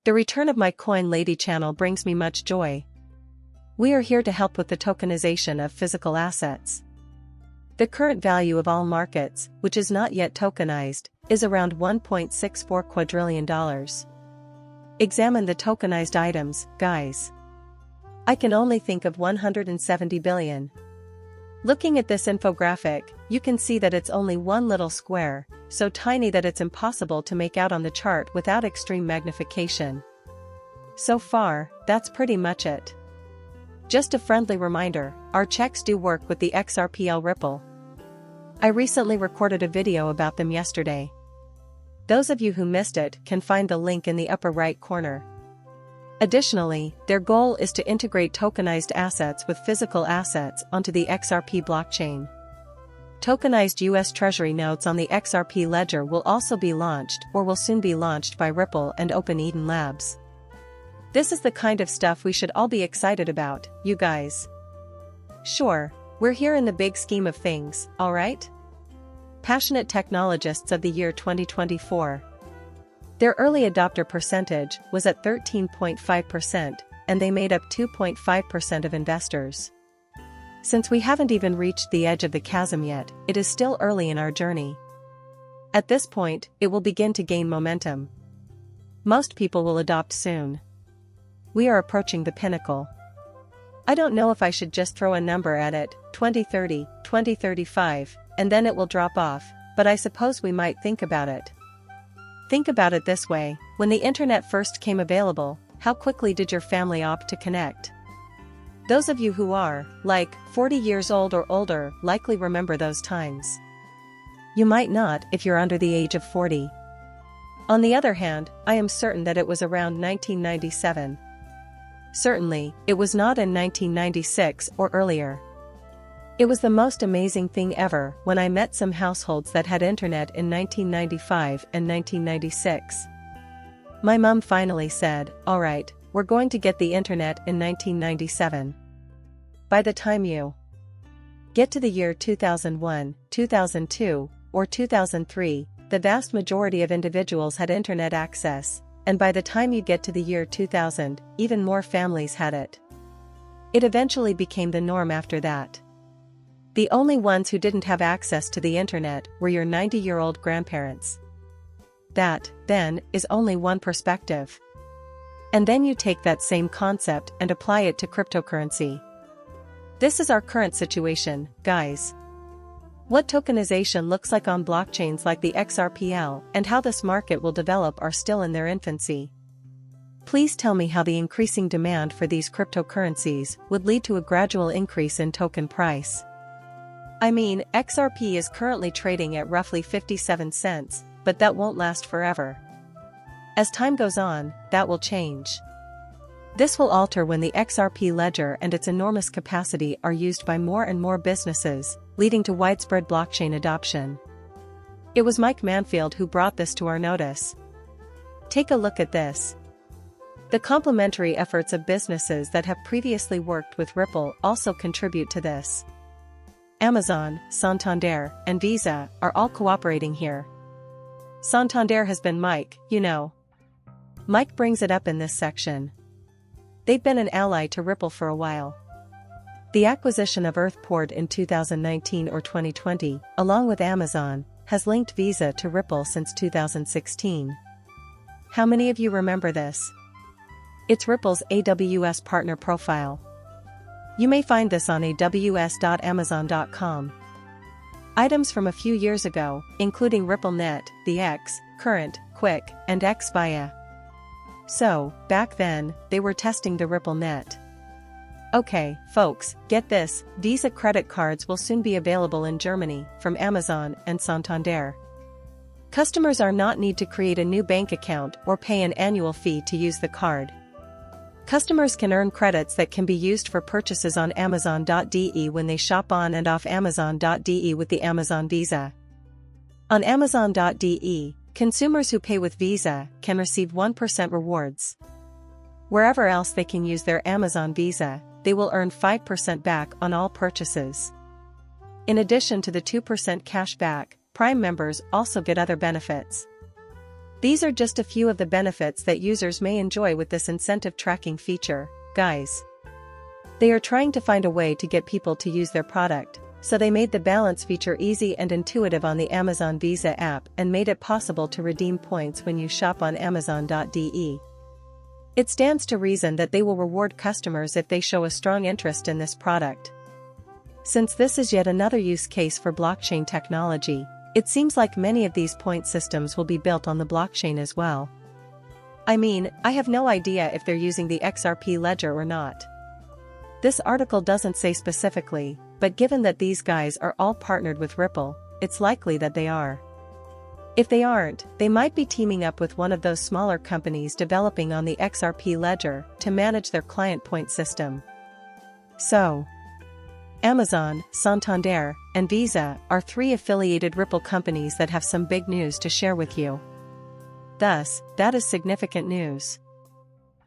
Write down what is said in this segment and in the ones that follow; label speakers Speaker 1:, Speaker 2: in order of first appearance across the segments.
Speaker 1: The return of my Coin Lady channel brings me much joy. We are here to help with the tokenization of physical assets. The current value of all markets, which is not yet tokenized, is around $1.64 quadrillion. Examine the tokenized items, guys. I can only think of 170 billion. Looking at this infographic, you can see that it's only one little square, so tiny that it's impossible to make out on the chart without extreme magnification. So far, that's pretty much it. Just a friendly reminder, our checks do work with the XRP Ripple. I recently recorded a video about them yesterday. Those of you who missed it can find the link in the upper right corner. Additionally, their goal is to integrate tokenized assets with physical assets onto the XRP blockchain. Tokenized US Treasury notes on the XRP ledger will also be launched or will soon be launched by Ripple and Open Eden Labs. This is the kind of stuff we should all be excited about, you guys. Sure, we're here in the big scheme of things, alright? Passionate Technologists of the year 2024. Their early adopter percentage was at 13.5%, and they made up 2.5% of investors. Since we haven't even reached the edge of the chasm yet, it is still early in our journey. At this point, it will begin to gain momentum. Most people will adopt soon. We are approaching the pinnacle. I don't know if I should just throw a number at it, 2030, 2035, and then it will drop off, but I suppose we might think about it. Think about it this way, when the internet first came available, how quickly did your family opt to connect? Those of you who are, like, 40 years old or older likely remember those times. You might not if you're under the age of 40. On the other hand, I am certain that it was around 1997. Certainly, it was not in 1996 or earlier. It was the most amazing thing ever when I met some households that had internet in 1995 and 1996. My mom finally said, "Alright, we're going to get the internet in 1997. By the time you get to the year 2001, 2002, or 2003, the vast majority of individuals had internet access, and by the time you get to the year 2000, even more families had it. It eventually became the norm after that. The only ones who didn't have access to the internet were your 90-year-old grandparents. That, then, is only one perspective. And then you take that same concept and apply it to cryptocurrency. This is our current situation, guys. What tokenization looks like on blockchains like the XRPL and how this market will develop are still in their infancy. Please tell me how the increasing demand for these cryptocurrencies would lead to a gradual increase in token price. I mean, XRP is currently trading at roughly 57 cents, but that won't last forever. As time goes on, that will change. This will alter when the XRP ledger and its enormous capacity are used by more and more businesses, leading to widespread blockchain adoption. It was Mike Manfield who brought this to our notice. Take a look at this. The complementary efforts of businesses that have previously worked with Ripple also contribute to this. Amazon, Santander, and Visa are all cooperating here. Santander has been Mike, you know. Mike brings it up in this section. They've been an ally to Ripple for a while. The acquisition of Earthport in 2019 or 2020, along with Amazon, has linked Visa to Ripple since 2016. How many of you remember this? It's Ripple's AWS partner profile. You may find this on aws.amazon.com. Items from a few years ago, including RippleNet, the X, Current, Quick, and XVIA. So, back then, they were testing the RippleNet. Okay, folks, get this, Visa credit cards will soon be available in Germany, from Amazon and Santander. Customers are not need to create a new bank account or pay an annual fee to use the card. Customers can earn credits that can be used for purchases on Amazon.de when they shop on and off Amazon.de with the Amazon Visa. On Amazon.de, consumers who pay with Visa can receive 1% rewards. Wherever else they can use their Amazon Visa, they will earn 5% back on all purchases. In addition to the 2% cash back, Prime members also get other benefits. These are just a few of the benefits that users may enjoy with this incentive tracking feature, guys. They are trying to find a way to get people to use their product, so they made the balance feature easy and intuitive on the Amazon Visa app and made it possible to redeem points when you shop on Amazon.de. It stands to reason that they will reward customers if they show a strong interest in this product. Since this is yet another use case for blockchain technology, it seems like many of these point systems will be built on the blockchain as well. I mean, I have no idea if they're using the XRP ledger or not. This article doesn't say specifically, but given that these guys are all partnered with Ripple, it's likely that they are. If they aren't, they might be teaming up with one of those smaller companies developing on the XRP ledger to manage their client point system. So, Amazon, Santander, and Visa are 3 affiliated Ripple companies that have some big news to share with you. Thus, that is significant news.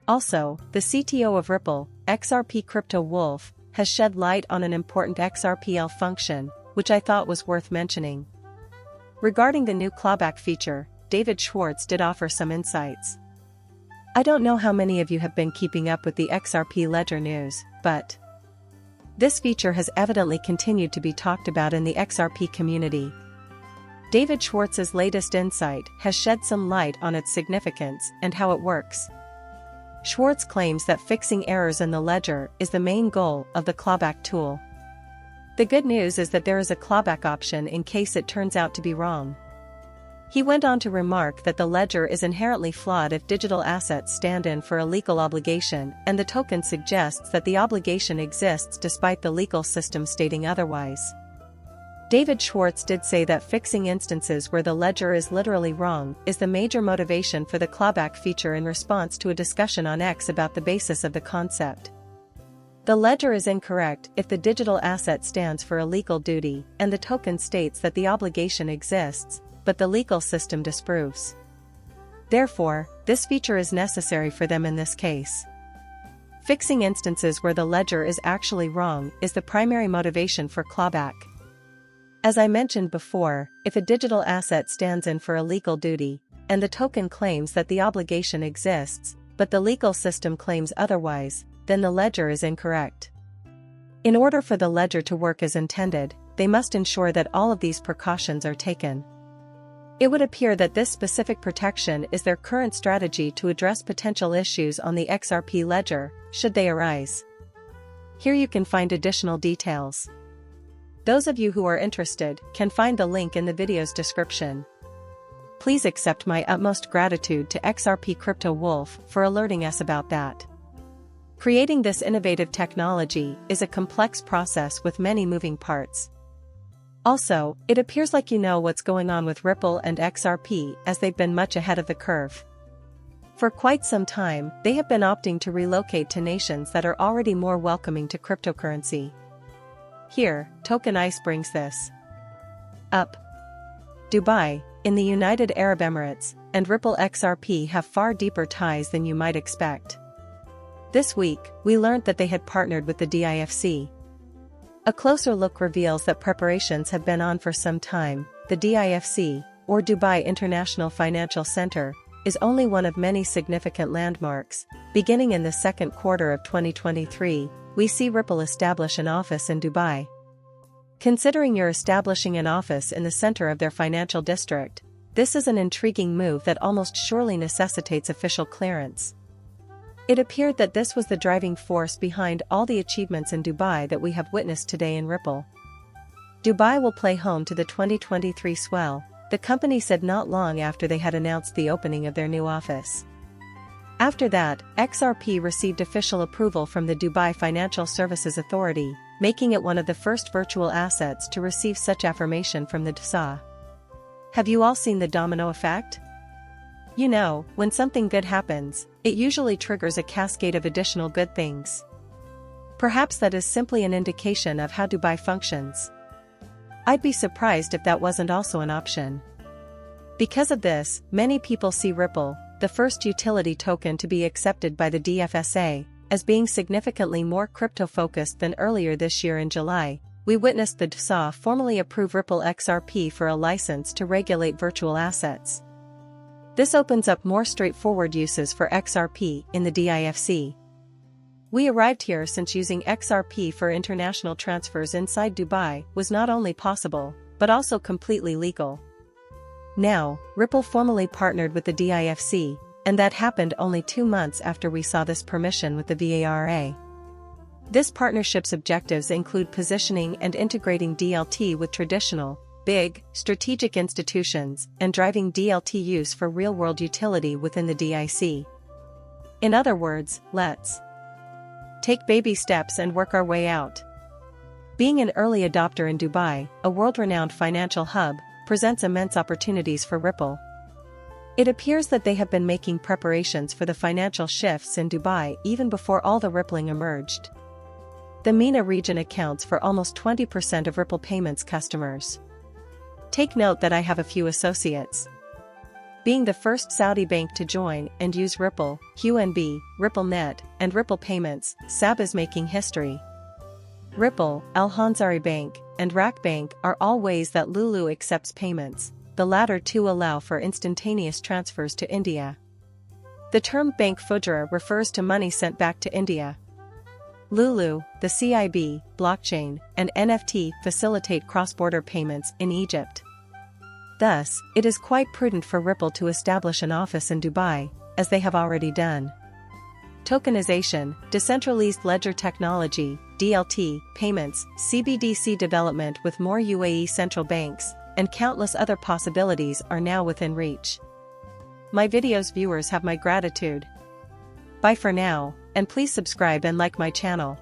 Speaker 1: Also, the CTO of Ripple, XRP Crypto Wolf, has shed light on an important XRPL function, which I thought was worth mentioning. Regarding the new clawback feature, David Schwartz did offer some insights. I don't know how many of you have been keeping up with the XRP ledger news, but this feature has evidently continued to be talked about in the XRP community. David Schwartz's latest insight has shed some light on its significance and how it works. Schwartz claims that fixing errors in the ledger is the main goal of the clawback tool. The good news is that there is a clawback option in case it turns out to be wrong. He went on to remark that the ledger is inherently flawed if digital assets stand in for a legal obligation, and the token suggests that the obligation exists despite the legal system stating otherwise. David Schwartz did say that fixing instances where the ledger is literally wrong is the major motivation for the clawback feature in response to a discussion on X about the basis of the concept. The ledger is incorrect if the digital asset stands for a legal duty and the token states that the obligation exists, but the legal system disproves. Therefore, this feature is necessary for them in this case. Fixing instances where the ledger is actually wrong is the primary motivation for clawback. As I mentioned before, if a digital asset stands in for a legal duty, and the token claims that the obligation exists, but the legal system claims otherwise, then the ledger is incorrect. In order for the ledger to work as intended, they must ensure that all of these precautions are taken. It would appear that this specific protection is their current strategy to address potential issues on the XRP ledger, should they arise. Here you can find additional details. Those of you who are interested can find the link in the video's description. Please accept my utmost gratitude to XRP Crypto Wolf for alerting us about that. Creating this innovative technology is a complex process with many moving parts. Also, it appears like you know what's going on with Ripple and XRP, as they've been much ahead of the curve. For quite some time, they have been opting to relocate to nations that are already more welcoming to cryptocurrency. Here, Token Ice brings this up. Dubai, in the United Arab Emirates, and Ripple XRP have far deeper ties than you might expect. This week, we learned that they had partnered with the DIFC. A closer look reveals that preparations have been on for some time. The DIFC, or Dubai International Financial Center, is only one of many significant landmarks. Beginning in the second quarter of 2023, we see Ripple establish an office in Dubai. Considering you're establishing an office in the center of their financial district, this is an intriguing move that almost surely necessitates official clearance. It appeared that this was the driving force behind all the achievements in Dubai that we have witnessed today in Ripple. Dubai will play home to the 2023 swell, the company said not long after they had announced the opening of their new office. After that, XRP received official approval from the Dubai Financial Services Authority, making it one of the first virtual assets to receive such affirmation from the DSA. Have you all seen the domino effect? You know, when something good happens, it usually triggers a cascade of additional good things. Perhaps that is simply an indication of how Dubai functions. I'd be surprised if that wasn't also an option. Because of this, many people see Ripple, the first utility token to be accepted by the DFSA, as being significantly more crypto-focused than earlier this year in July. We witnessed the DSA formally approve Ripple XRP for a license to regulate virtual assets. This opens up more straightforward uses for XRP in the DIFC. We arrived here since using XRP for international transfers inside Dubai was not only possible, but also completely legal. Now, Ripple formally partnered with the DIFC, and that happened only 2 months after we saw this permission with the VARA. This partnership's objectives include positioning and integrating DLT with traditional, big, strategic institutions, and driving DLT use for real-world utility within the DIC. In other words, let's take baby steps and work our way out. Being an early adopter in Dubai, a world-renowned financial hub, presents immense opportunities for Ripple. It appears that they have been making preparations for the financial shifts in Dubai even before all the rippling emerged. The MENA region accounts for almost 20% of Ripple Payments customers. Take note that I have a few associates. Being the first Saudi bank to join and use Ripple, QNB, RippleNet, and Ripple Payments, SAB is making history. Ripple, Al Hanzari Bank, and RAK Bank are all ways that Lulu accepts payments, the latter two allow for instantaneous transfers to India. The term Bank Fujra refers to money sent back to India. Lulu, the CIB, blockchain, and NFT facilitate cross-border payments in Egypt. Thus, it is quite prudent for Ripple to establish an office in Dubai, as they have already done. Tokenization, decentralized ledger technology, DLT, payments, CBDC development with more UAE central banks, and countless other possibilities are now within reach. My video's viewers have my gratitude. Bye for now, and please subscribe and like my channel.